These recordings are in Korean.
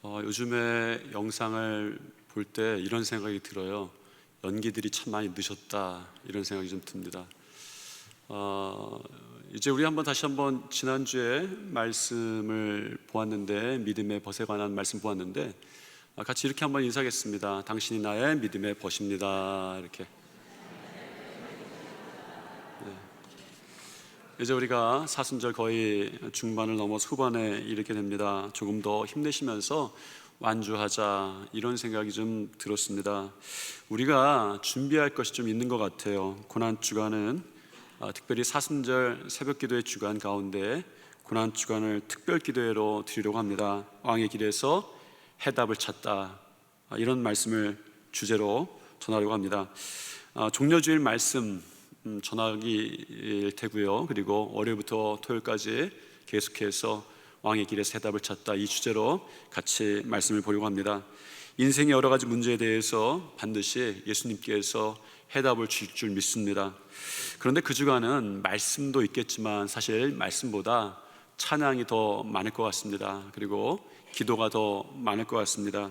요즘에 영상을 볼 때 이런 생각이 들어요. 연기들이 참 많이 늦었다, 이런 생각이 좀 듭니다. 이제 우리 다시 한번 지난주에 말씀을 보았는데, 믿음의 벗에 관한 말씀 보았는데, 같이 이렇게 한번 인사하겠습니다. 당신이 나의 믿음의 벗입니다. 이렇게. 이제 우리가 사순절 거의 중반을 넘어서 후반에 이르게 됩니다. 조금 더 힘내시면서 완주하자, 이런 생각이 좀 들었습니다. 우리가 준비할 것이 좀 있는 것 같아요. 고난주간은 특별히 사순절 새벽기도의 주간 가운데 고난주간을 특별기도회로 드리려고 합니다. 왕의 길에서 해답을 찾다, 이런 말씀을 주제로 전하려고 합니다. 종려주일 말씀 전하기일 테고요. 그리고 월요일부터 토요일까지 계속해서 왕의 길에서 해답을 찾다, 이 주제로 같이 말씀을 보려고 합니다. 인생의 여러 가지 문제에 대해서 반드시 예수님께서 해답을 주실 줄 믿습니다. 그런데 그 주간은 말씀도 있겠지만 사실 말씀보다 찬양이 더 많을 것 같습니다. 그리고 기도가 더 많을 것 같습니다.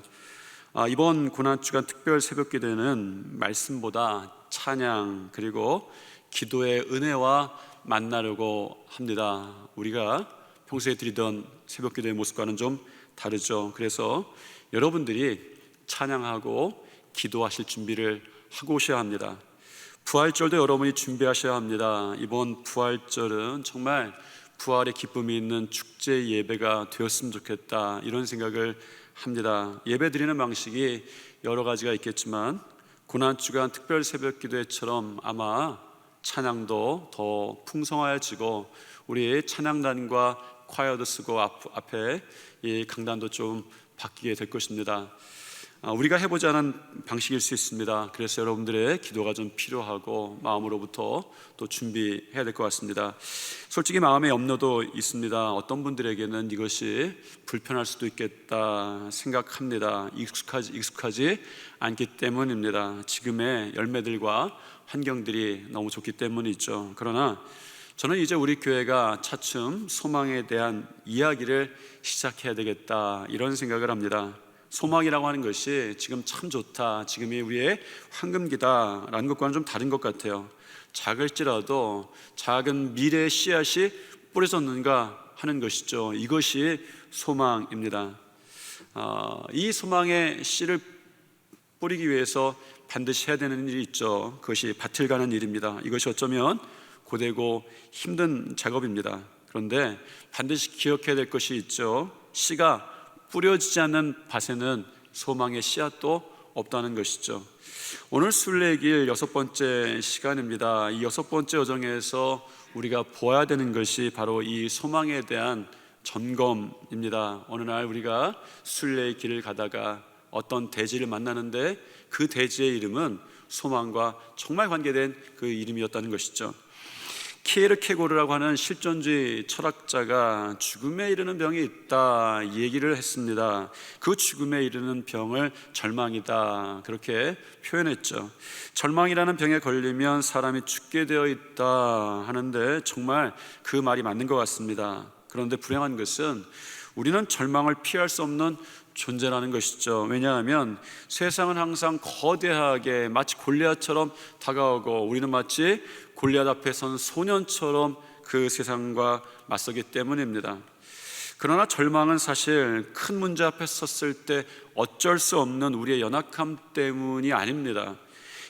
이번 고난주간 특별 새벽기도는 말씀보다 찬양 그리고 기도의 은혜와 만나려고 합니다. 우리가 평소에 드리던 새벽기도의 모습과는 좀 다르죠. 그래서 여러분들이 찬양하고 기도하실 준비를 하고 오셔야 합니다. 부활절도 여러분이 준비하셔야 합니다. 이번 부활절은 정말 부활의 기쁨이 있는 축제 예배가 되었으면 좋겠다, 이런 생각을 합니다. 예배 드리는 방식이 여러 가지가 있겠지만 고난주간 특별 새벽기도회처럼 아마 찬양도 더 풍성해지고 우리 찬양단과 콰이어도 쓰고 앞에 이 강단도 좀 바뀌게 될 것입니다. 우리가 해보지 않은 방식일 수 있습니다. 그래서 여러분들의 기도가 좀 필요하고 마음으로부터 또 준비해야 될 것 같습니다. 솔직히 마음의 염려도 있습니다. 어떤 분들에게는 이것이 불편할 수도 있겠다 생각합니다. 익숙하지 않기 때문입니다. 지금의 열매들과 환경들이 너무 좋기 때문이죠. 그러나 저는 이제 우리 교회가 차츰 소망에 대한 이야기를 시작해야 되겠다, 이런 생각을 합니다. 소망이라고 하는 것이 지금 참 좋다, 지금이 우리의 황금기다라는 것과는 좀 다른 것 같아요. 작을지라도 작은 미래의 씨앗이 뿌려졌는가 하는 것이죠. 이것이 소망입니다. 이 소망의 씨를 뿌리기 위해서 반드시 해야 되는 일이 있죠. 그것이 밭을 가는 일입니다. 이것이 어쩌면 고되고 힘든 작업입니다. 그런데 반드시 기억해야 될 것이 있죠. 씨가 뿌려지지 않는 밭에는 소망의 씨앗도 없다는 것이죠. 오늘 순례길 6번째 시간입니다. 이 6번째 여정에서 우리가 보아야 되는 것이 바로 이 소망에 대한 점검입니다. 어느 날 우리가 순례의 길을 가다가 어떤 대지를 만나는데 그 대지의 이름은 소망과 정말 관계된 그 이름이었다는 것이죠. 키에르케고르라고 하는 실존주의 철학자가 죽음에 이르는 병이 있다, 이 얘기를 했습니다. 그 죽음에 이르는 병을 절망이다, 그렇게 표현했죠. 절망이라는 병에 걸리면 사람이 죽게 되어 있다 하는데 정말 그 말이 맞는 것 같습니다. 그런데 불행한 것은 우리는 절망을 피할 수 없는 존재라는 것이죠. 왜냐하면 세상은 항상 거대하게 마치 골리앗처럼 다가오고 우리는 마치 골리앗 앞에 선 소년처럼 그 세상과 맞서기 때문입니다. 그러나 절망은 사실 큰 문제 앞에 섰을 때 어쩔 수 없는 우리의 연약함 때문이 아닙니다.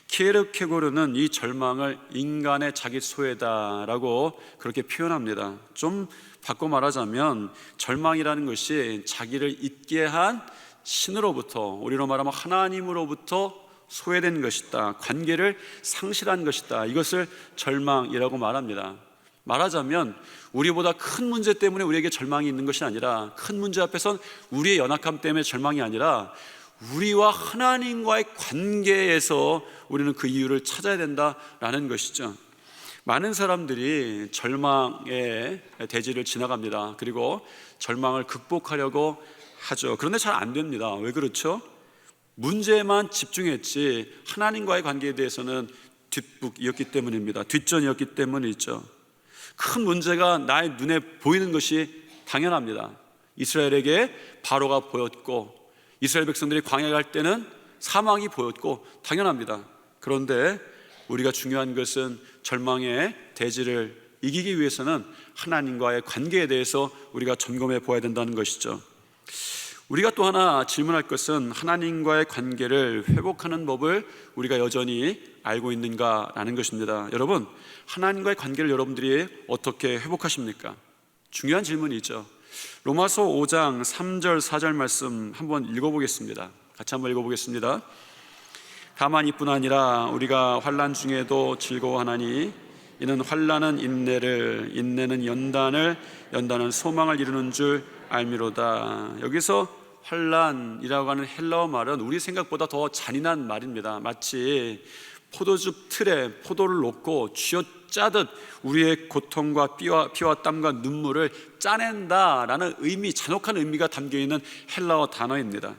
키에르케고르는 이 절망을 인간의 자기 소외다라고 그렇게 표현합니다. 좀 바꿔 말하자면 절망이라는 것이 자기를 잊게 한 신으로부터, 우리로 말하면 하나님으로부터 소외된 것이다, 관계를 상실한 것이다, 이것을 절망이라고 말합니다. 말하자면 우리보다 큰 문제 때문에 우리에게 절망이 있는 것이 아니라, 큰 문제 앞에선 우리의 연약함 때문에 절망이 아니라 우리와 하나님과의 관계에서 우리는 그 이유를 찾아야 된다라는 것이죠. 많은 사람들이 절망의 대지를 지나갑니다. 그리고 절망을 극복하려고 하죠. 그런데 잘 안 됩니다. 왜 그렇죠? 문제에만 집중했지 하나님과의 관계에 대해서는 뒷북이었기 때문입니다. 뒷전이었기 때문이죠. 큰 문제가 나의 눈에 보이는 것이 당연합니다. 이스라엘에게 바로가 보였고, 이스라엘 백성들이 광야에 갈 때는 사망이 보였고 당연합니다. 그런데 우리가 중요한 것은 절망의 대지를 이기기 위해서는 하나님과의 관계에 대해서 우리가 점검해 보아야 된다는 것이죠. 우리가 또 하나 질문할 것은 하나님과의 관계를 회복하는 법을 우리가 여전히 알고 있는가라는 것입니다. 여러분, 하나님과의 관계를 여러분들이 어떻게 회복하십니까? 중요한 질문이죠. 로마서 5장 3절 4절 말씀 한번 읽어보겠습니다. 같이 한번 읽어보겠습니다. 다만 이뿐 아니라 우리가 환난 중에도 즐거워하나니 이는 환난은 인내를, 인내는 연단을, 연단은 소망을 이루는 줄 알미로다. 여기서 환난이라고 하는 헬라어 말은 우리 생각보다 더 잔인한 말입니다. 마치 포도즙 틀에 포도를 놓고 쥐어짜듯 우리의 고통과 피와 땀과 눈물을 짜낸다라는 의미, 잔혹한 의미가 담겨있는 헬라어 단어입니다.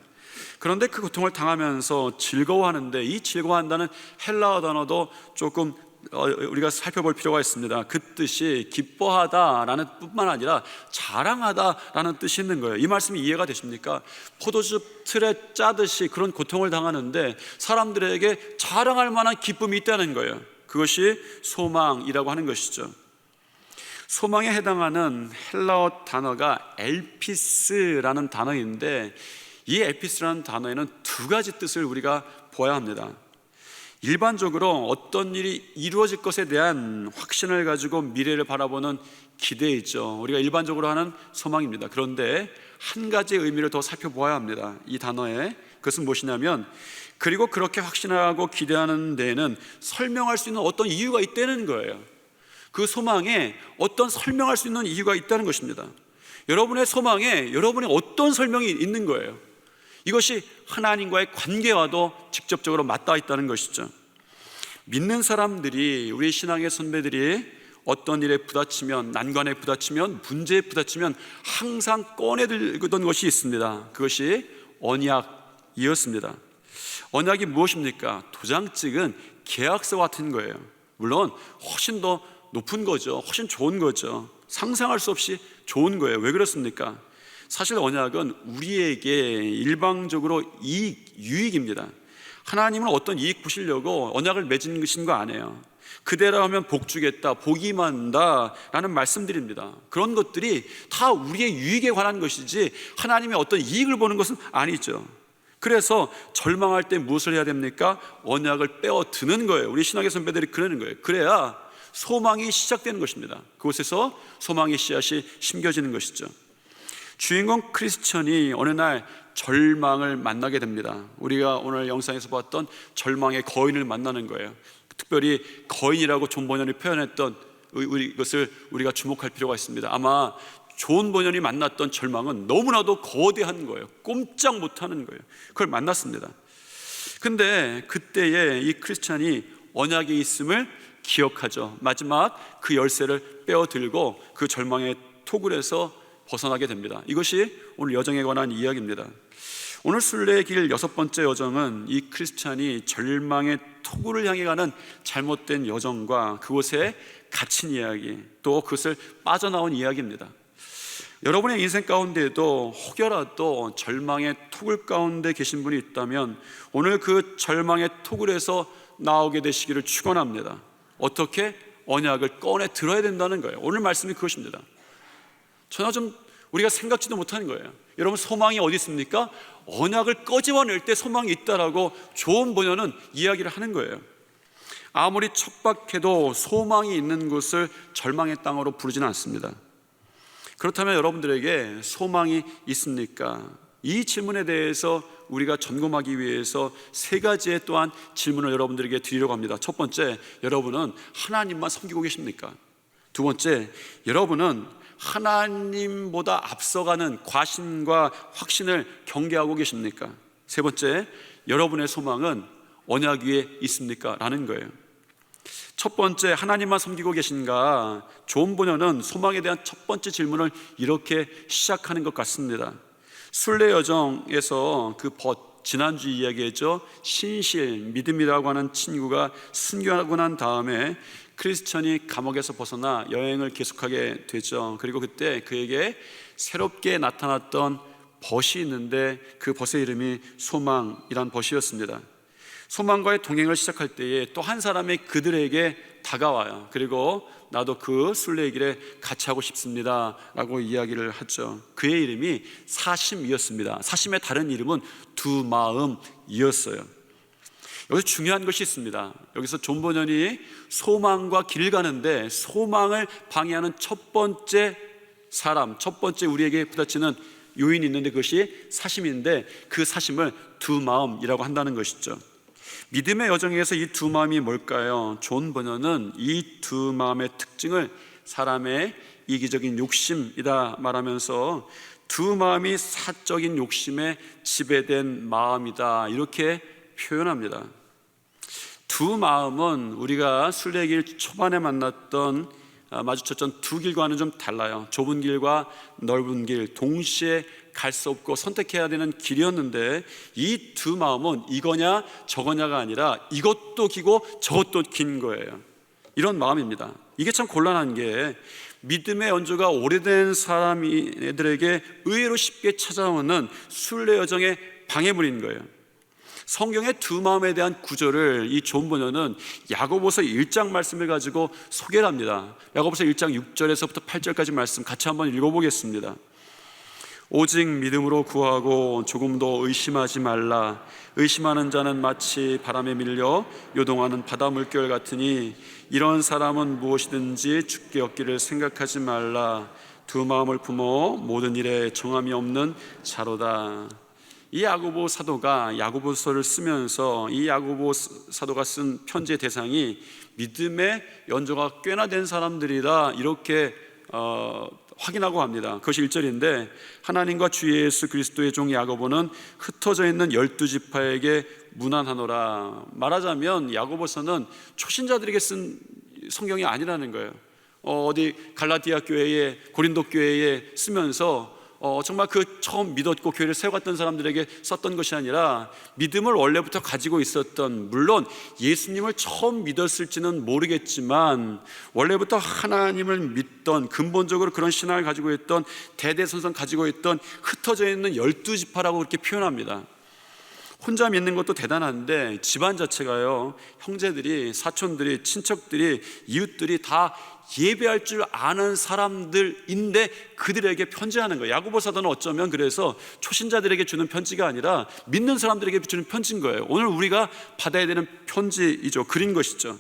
그런데 그 고통을 당하면서 즐거워하는데, 이 즐거워한다는 헬라어 단어도 조금 우리가 살펴볼 필요가 있습니다. 그 뜻이 기뻐하다라는 뿐만 아니라 자랑하다라는 뜻이 있는 거예요. 이 말씀이 이해가 되십니까? 포도즙 틀에 짜듯이 그런 고통을 당하는데 사람들에게 자랑할 만한 기쁨이 있다는 거예요. 그것이 소망이라고 하는 것이죠. 소망에 해당하는 헬라어 단어가 엘피스라는 단어인데, 이 엘피스라는 단어에는 두 가지 뜻을 우리가 보아야 합니다. 일반적으로 어떤 일이 이루어질 것에 대한 확신을 가지고 미래를 바라보는 기대이죠. 우리가 일반적으로 하는 소망입니다. 그런데 한 가지 의미를 더 살펴보아야 합니다. 이 단어에. 그것은 무엇이냐면, 그리고 그렇게 확신하고 기대하는 데에는 설명할 수 있는 어떤 이유가 있다는 거예요. 그 소망에 어떤 설명할 수 있는 이유가 있다는 것입니다. 여러분의 소망에 여러분의 어떤 설명이 있는 거예요. 이것이 하나님과의 관계와도 직접적으로 맞닿아 있다는 것이죠. 믿는 사람들이, 우리 신앙의 선배들이 어떤 일에 부딪히면, 난관에 부딪히면, 문제에 부딪히면 항상 꺼내들던 것이 있습니다. 그것이 언약이었습니다. 언약이 무엇입니까? 도장 찍은 계약서 같은 거예요. 물론 훨씬 더 높은 거죠. 훨씬 좋은 거죠. 상상할 수 없이 좋은 거예요. 왜 그렇습니까? 사실 언약은 우리에게 일방적으로 유익입니다. 하나님은 어떤 이익 보시려고 언약을 맺은 것인 거 아니에요. 그대로 하면 복 주겠다, 복이 임한다 라는 말씀드립니다. 그런 것들이 다 우리의 유익에 관한 것이지 하나님의 어떤 이익을 보는 것은 아니죠. 그래서 절망할 때 무엇을 해야 됩니까? 언약을 빼어드는 거예요. 우리 신학의 선배들이 그러는 거예요. 그래야 소망이 시작되는 것입니다. 그곳에서 소망의 씨앗이 심겨지는 것이죠. 주인공 크리스천이 어느 날 절망을 만나게 됩니다. 우리가 오늘 영상에서 봤던 절망의 거인을 만나는 거예요. 특별히 거인이라고 존 번연이 표현했던 이것을 우리가 주목할 필요가 있습니다. 아마 존 번연이 만났던 절망은 너무나도 거대한 거예요. 꼼짝 못하는 거예요. 그걸 만났습니다. 근데 그때에 이 크리스천이 언약에 있음을 기억하죠. 마지막 그 열쇠를 빼어들고 그 절망의 토굴에서 벗어나게 됩니다. 이것이 오늘 여정에 관한 이야기입니다. 오늘 순례의 길 6번째 여정은 이 크리스찬이 절망의 토굴을 향해 가는 잘못된 여정과 그곳에 갇힌 이야기, 또 그것을 빠져나온 이야기입니다. 여러분의 인생 가운데에도 혹여라도 절망의 토굴 가운데 계신 분이 있다면 오늘 그 절망의 토굴에서 나오게 되시기를 축원합니다. 어떻게? 언약을 꺼내 들어야 된다는 거예요. 오늘 말씀이 그것입니다. 전혀 좀 우리가 생각지도 못하는 거예요. 여러분, 소망이 어디 있습니까? 언약을 꺼집어낼 때 소망이 있다라고 존 번연은 이야기를 하는 거예요. 아무리 척박해도 소망이 있는 곳을 절망의 땅으로 부르지는 않습니다. 그렇다면 여러분들에게 소망이 있습니까? 이 질문에 대해서 우리가 점검하기 위해서 세 가지의 또한 질문을 여러분들에게 드리려고 합니다. 첫 번째, 여러분은 하나님만 섬기고 계십니까? 두 번째, 여러분은 하나님보다 앞서가는 과신과 확신을 경계하고 계십니까? 세 번째, 여러분의 소망은 언약 위에 있습니까? 라는 거예요. 첫 번째, 하나님만 섬기고 계신가? 존 번연은 소망에 대한 첫 번째 질문을 이렇게 시작하는 것 같습니다. 순례 여정에서 그 지난주 이야기했죠. 신실, 믿음이라고 하는 친구가 순교하고 난 다음에 크리스천이 감옥에서 벗어나 여행을 계속하게 되죠. 그리고 그때 그에게 새롭게 나타났던 벗이 있는데 그 벗의 이름이 소망이란 벗이었습니다. 소망과의 동행을 시작할 때에 또 한 사람이 그들에게 다가와요. 그리고 나도 그 순례의 길에 같이 하고 싶습니다 라고 이야기를 하죠. 그의 이름이 사심이었습니다. 사심의 다른 이름은 두 마음이었어요. 여기서 중요한 것이 있습니다. 여기서 존 버년이 소망과 길 가는데 소망을 방해하는 첫 번째 사람, 첫 번째 우리에게 부딪히는 요인이 있는데 그것이 사심인데 그 사심을 두 마음이라고 한다는 것이죠. 믿음의 여정에서 이 두 마음이 뭘까요? 존 버년은 이 두 마음의 특징을 사람의 이기적인 욕심이다 말하면서 두 마음이 사적인 욕심에 지배된 마음이다 이렇게 표현합니다. 두 마음은 우리가 순례길 초반에 마주쳤던 두 길과는 좀 달라요. 좁은 길과 넓은 길 동시에 갈 수 없고 선택해야 되는 길이었는데 이 두 마음은 이거냐 저거냐가 아니라 이것도 기고 저것도 긴 거예요. 이런 마음입니다. 이게 참 곤란한 게 믿음의 연조가 오래된 사람들에게 의외로 쉽게 찾아오는 순례 여정의 방해물인 거예요. 성경의 두 마음에 대한 구절을 이 존 버년은 야고보서 1장 말씀을 가지고 소개를 합니다. 야고보서 1장 6절에서부터 8절까지 말씀 같이 한번 읽어보겠습니다. 오직 믿음으로 구하고 조금도 의심하지 말라. 의심하는 자는 마치 바람에 밀려 요동하는 바다 물결 같으니 이런 사람은 무엇이든지 죽게 얻기를 생각하지 말라. 두 마음을 품어 모든 일에 정함이 없는 자로다. 이 야고보 사도가 야고보서를 쓰면서 이 야고보 사도가 쓴 편지의 대상이 믿음의 연조가 꽤나 된 사람들이다 이렇게 확인하고 합니다. 그것이 1절인데 하나님과 주 예수 그리스도의 종 야고보는 흩어져 있는 12지파에게 문안하노라. 말하자면 야고보서는 초신자들에게 쓴 성경이 아니라는 거예요. 어디 갈라디아 교회에 고린도 교회에 쓰면서 정말 그 처음 믿었고 교회를 세워갔던 사람들에게 썼던 것이 아니라 믿음을 원래부터 가지고 있었던, 물론 예수님을 처음 믿었을지는 모르겠지만 원래부터 하나님을 믿던, 근본적으로 그런 신앙을 가지고 있던, 대대손손 가지고 있던 흩어져 있는 12지파라고 그렇게 표현합니다. 혼자 믿는 것도 대단한데 집안 자체가요, 형제들이, 사촌들이, 친척들이, 이웃들이 다 예배할 줄 아는 사람들인데 그들에게 편지하는 거예요. 야고보 사도는 어쩌면 그래서 초신자들에게 주는 편지가 아니라 믿는 사람들에게 주는 편지인 거예요. 오늘 우리가 받아야 되는 편지이죠. 그린 것이죠.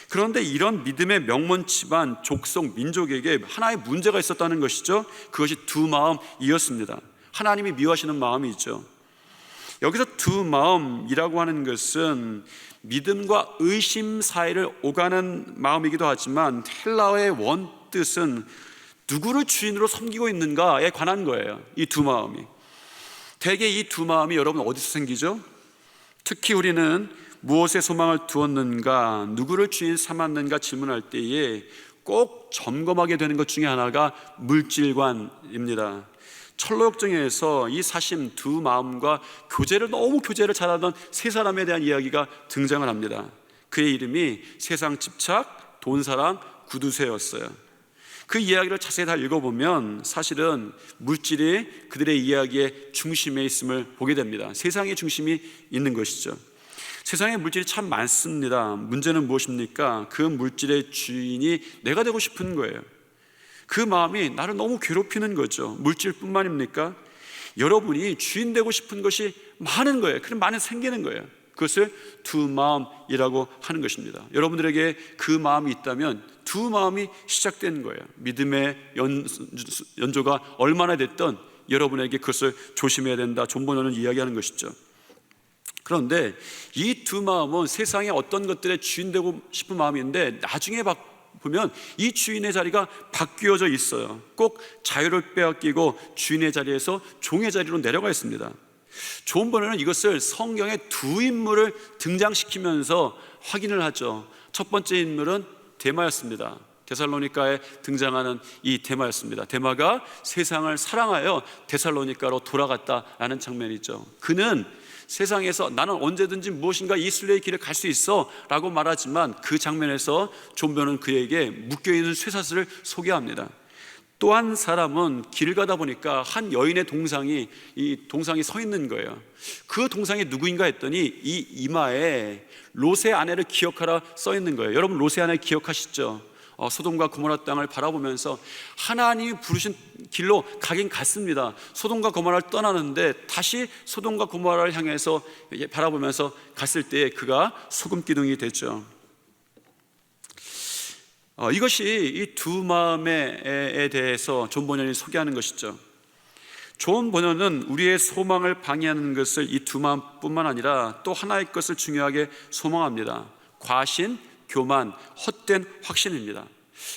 그런데 이런 믿음의 명문 집안, 족속, 민족에게 하나의 문제가 있었다는 것이죠. 그것이 두 마음이었습니다. 하나님이 미워하시는 마음이죠. 여기서 두 마음이라고 하는 것은 믿음과 의심 사이를 오가는 마음이기도 하지만 헬라어의 원뜻은 누구를 주인으로 섬기고 있는가에 관한 거예요. 이 두 마음이. 대개 이 두 마음이 여러분 어디서 생기죠? 특히 우리는 무엇에 소망을 두었는가, 누구를 주인 삼았는가 질문할 때에 꼭 점검하게 되는 것 중에 하나가 물질관입니다. 철로역정에서 이 사심 두 마음과 너무 교제를 잘하던 세 사람에 대한 이야기가 등장을 합니다. 그의 이름이 세상 집착, 돈사랑, 구두쇠였어요. 그 이야기를 자세히 다 읽어보면 사실은 물질이 그들의 이야기의 중심에 있음을 보게 됩니다. 세상의 중심이 있는 것이죠. 세상에 물질이 참 많습니다. 문제는 무엇입니까? 그 물질의 주인이 내가 되고 싶은 거예요. 그 마음이 나를 너무 괴롭히는 거죠. 물질뿐만입니까? 여러분이 주인 되고 싶은 것이 많은 거예요. 그럼 많이 생기는 거예요. 그것을 두 마음이라고 하는 것입니다. 여러분들에게 그 마음이 있다면 두 마음이 시작된 거예요. 믿음의 연조가 얼마나 됐든 여러분에게 그것을 조심해야 된다. 존 버년은 이야기하는 것이죠. 그런데 이 두 마음은 세상의 어떤 것들의 주인 되고 싶은 마음인데 나중에 보면 이 주인의 자리가 바뀌어져 있어요. 꼭 자유를 빼앗기고 주인의 자리에서 종의 자리로 내려가 있습니다. 존 버년은 이것을 성경의 두 인물을 등장시키면서 확인을 하죠. 첫 번째 인물은 데마였습니다. 데살로니가에 등장하는 이 데마였습니다. 데마가 세상을 사랑하여 데살로니가로 돌아갔다라는 장면이죠. 그는 세상에서 나는 언제든지 무엇인가 이 순례의 길을 갈 수 있어 라고 말하지만 그 장면에서 존버는 그에게 묶여있는 쇠사슬을 소개합니다. 또 한 사람은 길을 가다 보니까 한 여인의 동상이 서 있는 거예요. 그 동상이 누구인가 했더니 이 이마에 롯의 아내를 기억하라 써 있는 거예요. 여러분 롯의 아내 기억하시죠? 소돔과 고모라 땅을 바라보면서 하나님이 부르신 길로 가긴 갔습니다. 소돔과 고모라를 떠나는데 다시 소돔과 고모라를 향해서 바라보면서 갔을 때 그가 소금 기둥이 됐죠. 이것이 이 두 마음에 대해서 존 버년이 소개하는 것이죠. 존 버년은 우리의 소망을 방해하는 것을 이 두 마음뿐만 아니라 또 하나의 것을 중요하게 소망합니다. 과신, 교만, 헛된 확신입니다.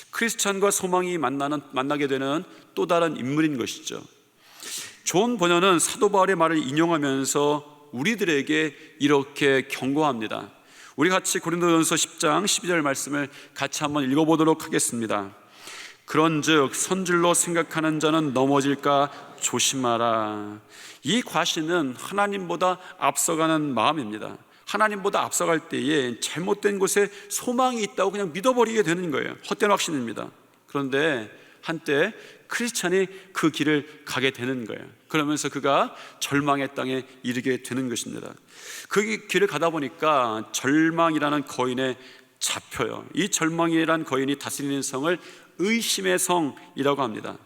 크리스찬과 소망이 만나게 되는 또 다른 인물인 것이죠. 존 버년은 사도 바울의 말을 인용하면서 우리들에게 이렇게 경고합니다. 우리 같이 고린도전서 10장 12절 말씀을 같이 한번 읽어보도록 하겠습니다. 그런즉 선줄로 생각하는 자는 넘어질까 조심하라. 이 과신은 하나님보다 앞서가는 마음입니다. 하나님보다 앞서갈 때에 잘못된 곳에 소망이 있다고 그냥 믿어버리게 되는 거예요. 헛된 확신입니다. 그런데 한때 크리스찬이 그 길을 가게 되는 거예요. 그러면서 그가 절망의 땅에 이르게 되는 것입니다. 그 길을 가다 보니까 절망이라는 거인에 잡혀요. 이 절망이라는 거인이 다스리는 성을 의심의 성이라고 합니다.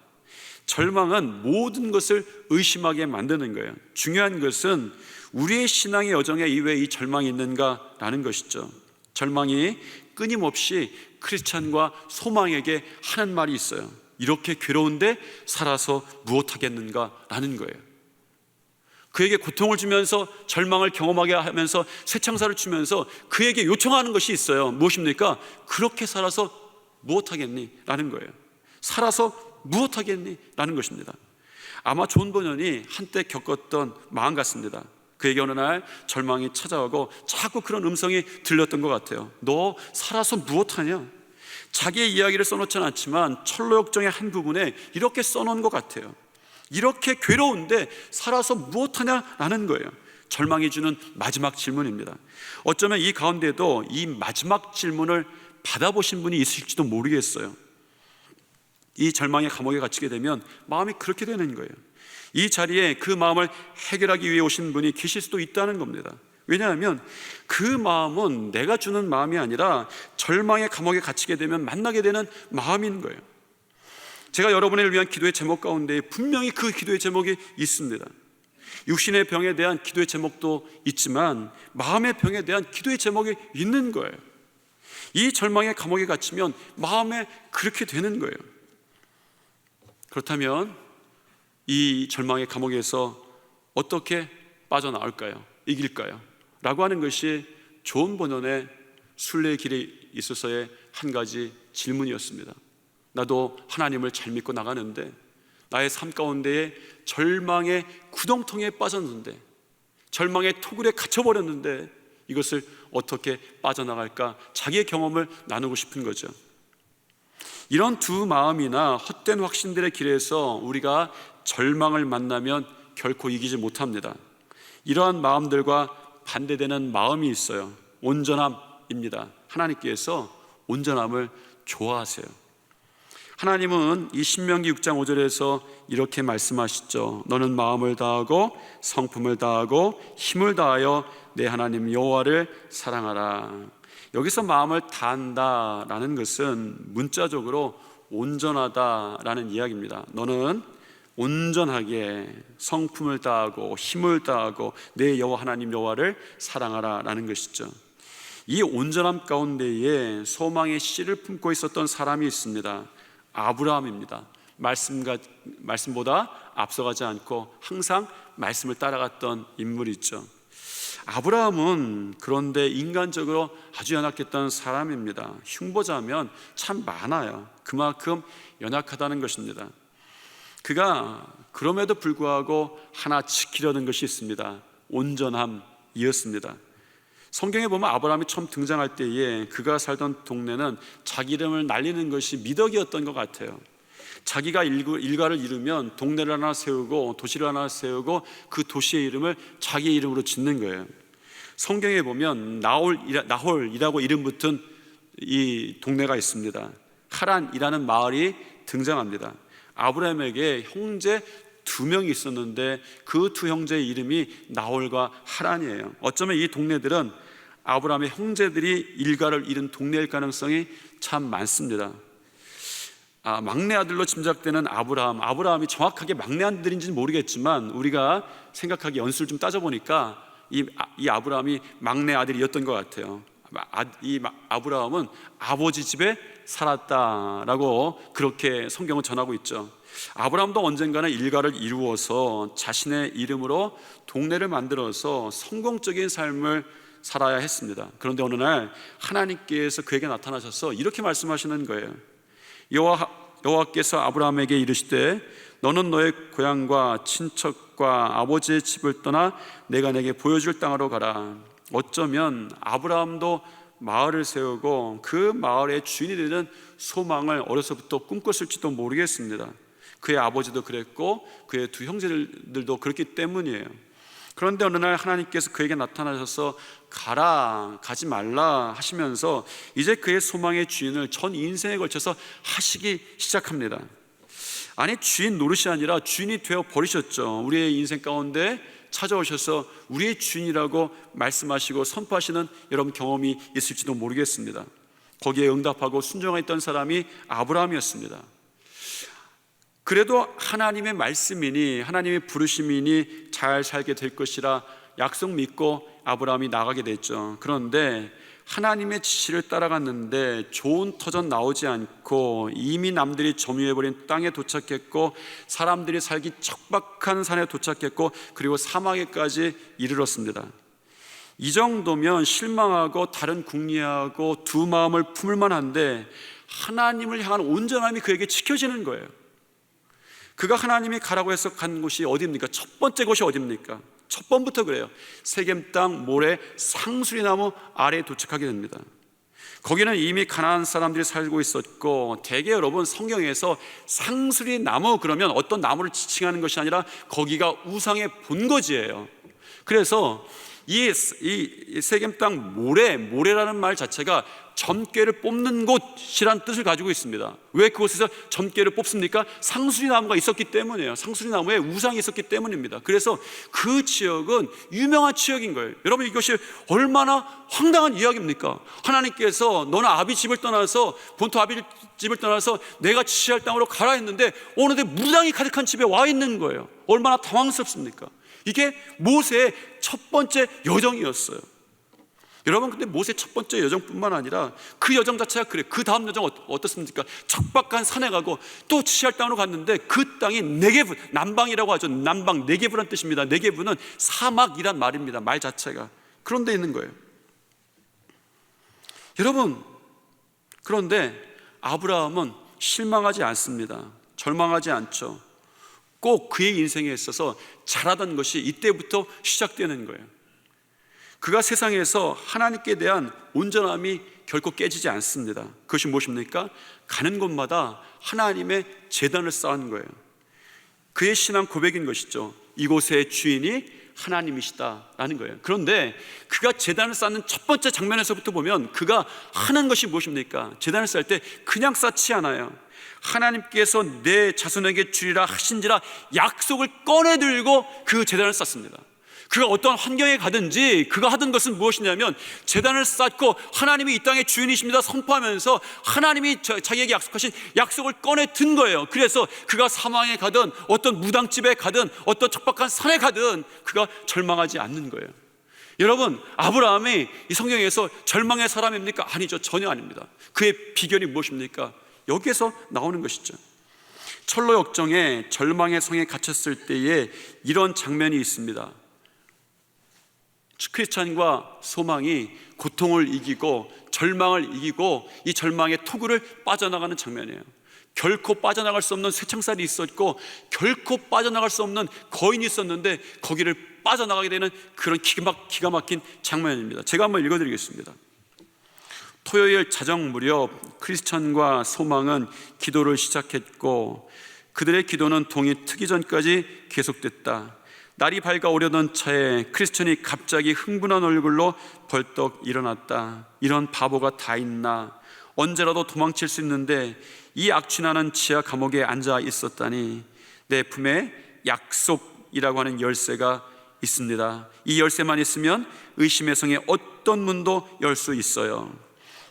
절망은 모든 것을 의심하게 만드는 거예요. 중요한 것은 우리의 신앙의 여정에 왜 이 절망이 있는가라는 것이죠. 절망이 끊임없이 크리스찬과 소망에게 하는 말이 있어요. 이렇게 괴로운데 살아서 무엇하겠는가라는 거예요. 그에게 고통을 주면서 절망을 경험하게 하면서 쇠창살을 주면서 그에게 요청하는 것이 있어요. 무엇입니까? 그렇게 살아서 무엇하겠니? 라는 거예요. 살아서 무엇하겠니? 라는 것입니다. 아마 존 버년이 한때 겪었던 마음 같습니다. 그에게 어느 날 절망이 찾아오고 자꾸 그런 음성이 들렸던 것 같아요. 너 살아서 무엇하냐? 자기의 이야기를 써놓지는 않지만 철로역정의 한 부분에 이렇게 써놓은 것 같아요. 이렇게 괴로운데 살아서 무엇하냐라는 거예요. 절망이 주는 마지막 질문입니다. 어쩌면 이 가운데도 이 마지막 질문을 받아보신 분이 있을지도 모르겠어요. 이 절망의 감옥에 갇히게 되면 마음이 그렇게 되는 거예요. 이 자리에 그 마음을 해결하기 위해 오신 분이 계실 수도 있다는 겁니다. 왜냐하면 그 마음은 내가 주는 마음이 아니라 절망의 감옥에 갇히게 되면 만나게 되는 마음인 거예요. 제가 여러분을 위한 기도의 제목 가운데 분명히 그 기도의 제목이 있습니다. 육신의 병에 대한 기도의 제목도 있지만 마음의 병에 대한 기도의 제목이 있는 거예요. 이 절망의 감옥에 갇히면 마음에 그렇게 되는 거예요. 그렇다면 이 절망의 감옥에서 어떻게 빠져나올까요? 이길까요? 라고 하는 것이 존 버년의 순례의 길에 있어서의 한 가지 질문이었습니다. 나도 하나님을 잘 믿고 나가는데 나의 삶 가운데에 절망의 구덩텅이에 빠졌는데, 절망의 토굴에 갇혀버렸는데 이것을 어떻게 빠져나갈까? 자기의 경험을 나누고 싶은 거죠. 이런 두 마음이나 헛된 확신들의 길에서 우리가 절망을 만나면 결코 이기지 못합니다. 이러한 마음들과 반대되는 마음이 있어요. 온전함입니다. 하나님께서 온전함을 좋아하세요. 하나님은 이 신명기 6장 5절에서 이렇게 말씀하시죠. 너는 마음을 다하고 성품을 다하고 힘을 다하여 내 하나님 여호와를 사랑하라. 여기서 마음을 다한다라는 것은 문자적으로 온전하다라는 이야기입니다. 너는 온전하게 성품을 다하고 힘을 다하고 내 여호와 하나님 여호와를 사랑하라라는 것이죠. 이 온전함 가운데에 소망의 씨를 품고 있었던 사람이 있습니다. 아브라함입니다. 말씀보다 앞서가지 않고 항상 말씀을 따라갔던 인물이죠. 아브라함은 그런데 인간적으로 아주 연약했던 사람입니다. 흉보자면 참 많아요. 그만큼 연약하다는 것입니다. 그가 그럼에도 불구하고 하나 지키려는 것이 있습니다. 온전함이었습니다. 성경에 보면 아브라함이 처음 등장할 때에 그가 살던 동네는 자기 이름을 날리는 것이 미덕이었던 것 같아요. 자기가 일가를 이루면 동네를 하나 세우고 도시를 하나 세우고 그 도시의 이름을 자기의 이름으로 짓는 거예요. 성경에 보면 나홀이라고 이름 붙은 이 동네가 있습니다. 하란이라는 마을이 등장합니다. 아브라함에게 형제 2명이 있었는데 그 2형제의 이름이 나홀과 하란이에요. 어쩌면 이 동네들은 아브라함의 형제들이 일가를 이룬 동네일 가능성이 참 많습니다. 막내 아들로 짐작되는 아브라함이 정확하게 막내 아들인지는 모르겠지만 우리가 생각하기 연수를 좀 따져보니까 이 아브라함이 막내 아들이었던 것 같아요. 이 아브라함은 아버지 집에 살았다라고 그렇게 성경은 전하고 있죠. 아브라함도 언젠가는 일가를 이루어서 자신의 이름으로 동네를 만들어서 성공적인 삶을 살아야 했습니다. 그런데 어느 날 하나님께서 그에게 나타나셔서 이렇게 말씀하시는 거예요. 여호와께서 아브라함에게 이르시되 너는 너의 고향과 친척과 아버지의 집을 떠나 내가 내게 보여줄 땅으로 가라. 어쩌면 아브라함도 마을을 세우고 그 마을의 주인이 되는 소망을 어려서부터 꿈꿨을지도 모르겠습니다. 그의 아버지도 그랬고 그의 2 형제들도 그렇기 때문이에요. 그런데 어느 날 하나님께서 그에게 나타나셔서 가라, 가지 말라 하시면서 이제 그의 소망의 주인을 전 인생에 걸쳐서 하시기 시작합니다. 아니, 주인 노릇이 아니라 주인이 되어 버리셨죠. 우리의 인생 가운데 찾아오셔서 우리의 주인이라고 말씀하시고 선포하시는 여러분 경험이 있을지도 모르겠습니다. 거기에 응답하고 순종했던 사람이 아브라함이었습니다. 그래도 하나님의 말씀이니 하나님의 부르심이니 잘 살게 될 것이라 약속 믿고 아브라함이 나가게 됐죠. 그런데 하나님의 지시를 따라갔는데 좋은 터전 나오지 않고 이미 남들이 점유해버린 땅에 도착했고 사람들이 살기 척박한 산에 도착했고 그리고 사막에까지 이르렀습니다. 이 정도면 실망하고 다른 궁리하고 두 마음을 품을 만한데 하나님을 향한 온전함이 그에게 지켜지는 거예요. 그가 하나님이 가라고 해서 간 곳이 어디입니까? 첫 번째 곳이 어디입니까? 첫 번부터 그래요. 세겜 땅 모래 상수리나무 아래에 도착하게 됩니다. 거기는 이미 가나안 사람들이 살고 있었고 대개 여러분 성경에서 상수리나무 그러면 어떤 나무를 지칭하는 것이 아니라 거기가 우상의 본거지예요. 그래서 이 세겜 땅 모래라는 말 자체가 점괘를 뽑는 곳이란 뜻을 가지고 있습니다. 왜 그곳에서 점괘를 뽑습니까? 상수리나무가 있었기 때문이에요. 상수리나무에 우상이 있었기 때문입니다. 그래서 그 지역은 유명한 지역인 거예요. 여러분, 이것이 얼마나 황당한 이야기입니까? 하나님께서 너는 아비 집을 떠나서 본토 아비 집을 떠나서 내가 지시할 땅으로 가라 했는데 어느새 무당이 가득한 집에 와 있는 거예요. 얼마나 당황스럽습니까? 이게 모세의 첫 번째 여정이었어요. 여러분, 근데 모세의 첫 번째 여정뿐만 아니라 그 여정 자체가 그래요. 그 다음 여정 어떻습니까? 척박한 산에 가고 또 지시할 땅으로 갔는데 그 땅이 네게브, 남방이라고 하죠. 남방, 네게브란 뜻입니다. 네게브는 사막이란 말입니다. 말 자체가 그런 데 있는 거예요. 여러분, 그런데 아브라함은 실망하지 않습니다. 절망하지 않죠. 꼭 그의 인생에 있어서 잘하던 것이 이때부터 시작되는 거예요. 그가 세상에서 하나님께 대한 온전함이 결코 깨지지 않습니다. 그것이 무엇입니까? 가는 곳마다 하나님의 제단을 쌓은 거예요. 그의 신앙 고백인 것이죠. 이곳의 주인이 하나님이시다라는 거예요. 그런데 그가 제단을 쌓는 첫 번째 장면에서부터 보면 그가 하는 것이 무엇입니까? 제단을 쌓을 때 그냥 쌓지 않아요. 하나님께서 내 자손에게 주리라 하신지라 약속을 꺼내 들고 그 제단을 쌓습니다. 그가 어떤 환경에 가든지 그가 하던 것은 무엇이냐면 제단을 쌓고 하나님이 이 땅의 주인이십니다 선포하면서 하나님이 자기에게 약속하신 약속을 꺼내 든 거예요. 그래서 그가 사망에 가든 어떤 무당집에 가든 어떤 척박한 산에 가든 그가 절망하지 않는 거예요. 여러분, 아브라함이 이 성경에서 절망의 사람입니까? 아니죠. 전혀 아닙니다. 그의 비결이 무엇입니까? 여기에서 나오는 것이죠. 철로 역정에 절망의 성에 갇혔을 때에 이런 장면이 있습니다. 크리스찬과 소망이 고통을 이기고 절망을 이기고 이 절망의 토구를 빠져나가는 장면이에요. 결코 빠져나갈 수 없는 쇠창살이 있었고 결코 빠져나갈 수 없는 거인이 있었는데 거기를 빠져나가게 되는 그런 기가 막힌 장면입니다. 제가 한번 읽어드리겠습니다. 토요일 자정 무렵 크리스천과 소망은 기도를 시작했고 그들의 기도는 동이 트기 전까지 계속됐다. 날이 밝아오려던 차에 크리스천이 갑자기 흥분한 얼굴로 벌떡 일어났다. 이런 바보가 다 있나? 언제라도 도망칠 수 있는데 이 악취나는 지하 감옥에 앉아 있었다니. 내 품에 약속이라고 하는 열쇠가 있습니다. 이 열쇠만 있으면 의심의 성의 어떤 문도 열 수 있어요.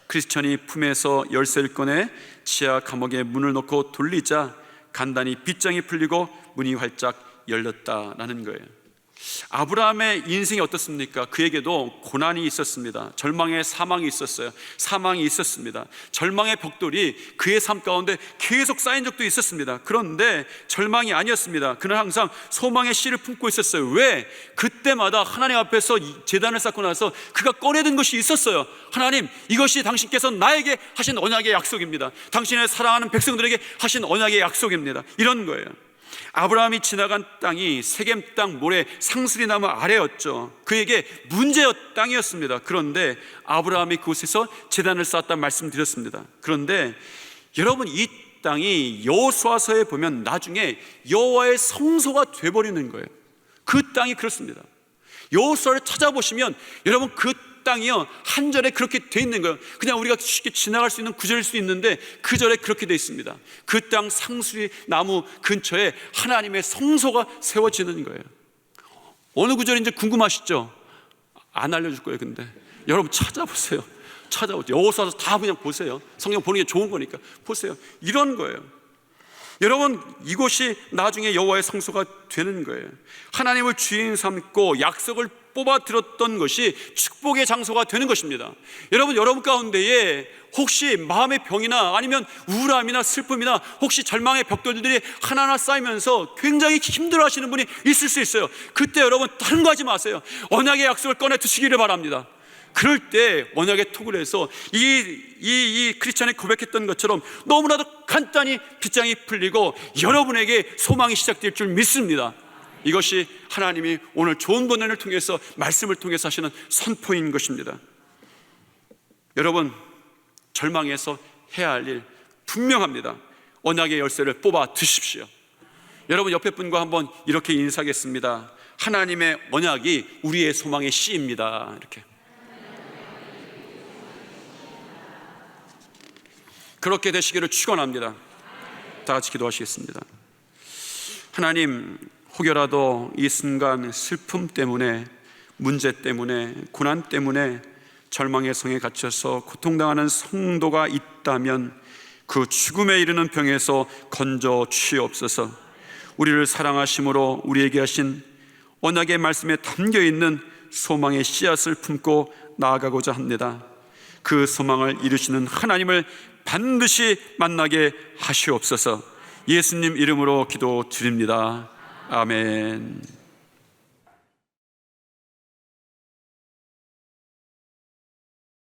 크리스천이 품에서 열쇠를 꺼내 지하 감옥에 문을 놓고 돌리자 간단히 빗장이 풀리고 문이 활짝 열렸다라는 거예요. 아브라함의 인생이 어떻습니까? 그에게도 고난이 있었습니다. 절망의 사망이 있었어요. 사망이 있었습니다. 절망의 벽돌이 그의 삶 가운데 계속 쌓인 적도 있었습니다. 그런데 절망이 아니었습니다. 그는 항상 소망의 씨를 품고 있었어요. 왜? 그때마다 하나님 앞에서 제단을 쌓고 나서 그가 꺼내든 것이 있었어요. 하나님, 이것이 당신께서 나에게 하신 언약의 약속입니다. 당신의 사랑하는 백성들에게 하신 언약의 약속입니다. 이런 거예요. 아브라함이 지나간 땅이 세겜 땅 모래 상수리 나무 아래였죠. 그에게 문제의 땅이었습니다. 그런데 아브라함이 그곳에서 제단을 쌓았다는 말씀드렸습니다. 그런데 여러분, 이 땅이 여호수아서에 보면 나중에 여호와의 성소가 돼버리는 거예요. 그 땅이 그렇습니다. 여호수아를 찾아보시면 여러분, 그 땅이요 한 절에 그렇게 돼 있는 거예요. 그냥 우리가 쉽게 지나갈 수 있는 구절일 수 있는데 그 절에 그렇게 돼 있습니다. 그 땅 상수리 나무 근처에 하나님의 성소가 세워지는 거예요. 어느 구절인지 궁금하시죠? 안 알려줄 거예요. 근데 여러분 찾아보세요. 여호수아서 다 그냥 보세요. 성경 보는 게 좋은 거니까 보세요. 이런 거예요. 여러분, 이곳이 나중에 여호와의 성소가 되는 거예요. 하나님을 주인 삼고 약속을 뽑아 들었던 것이 축복의 장소가 되는 것입니다. 여러분 가운데에 혹시 마음의 병이나 아니면 우울함이나 슬픔이나 혹시 절망의 벽돌들이 하나하나 쌓이면서 굉장히 힘들어하시는 분이 있을 수 있어요. 그때 여러분 다른 거 하지 마세요. 언약의 약속을 꺼내 두시기를 바랍니다. 그럴 때 언약의 톡을 해서 이 크리스찬이 고백했던 것처럼 너무나도 간단히 빗장이 풀리고 여러분에게 소망이 시작될 줄 믿습니다. 이것이 하나님이 오늘 좋은 본문을 통해서 말씀을 통해서 하시는 선포인 것입니다. 여러분, 절망해서 해야 할 일 분명합니다. 언약의 열쇠를 뽑아 두십시오. 여러분 옆에 분과 한번 이렇게 인사하겠습니다. 하나님의 언약이 우리의 소망의 씨입니다. 이렇게. 그렇게 되시기를 축원합니다. 다 같이 기도하시겠습니다. 하나님, 혹여라도 이 순간 슬픔 때문에, 문제 때문에, 고난 때문에 절망의 성에 갇혀서 고통당하는 성도가 있다면 그 죽음에 이르는 병에서 건져 주시옵소서. 우리를 사랑하심으로 우리에게 하신 언약의 말씀에 담겨있는 소망의 씨앗을 품고 나아가고자 합니다. 그 소망을 이루시는 하나님을 반드시 만나게 하시옵소서. 예수님 이름으로 기도드립니다. 아멘.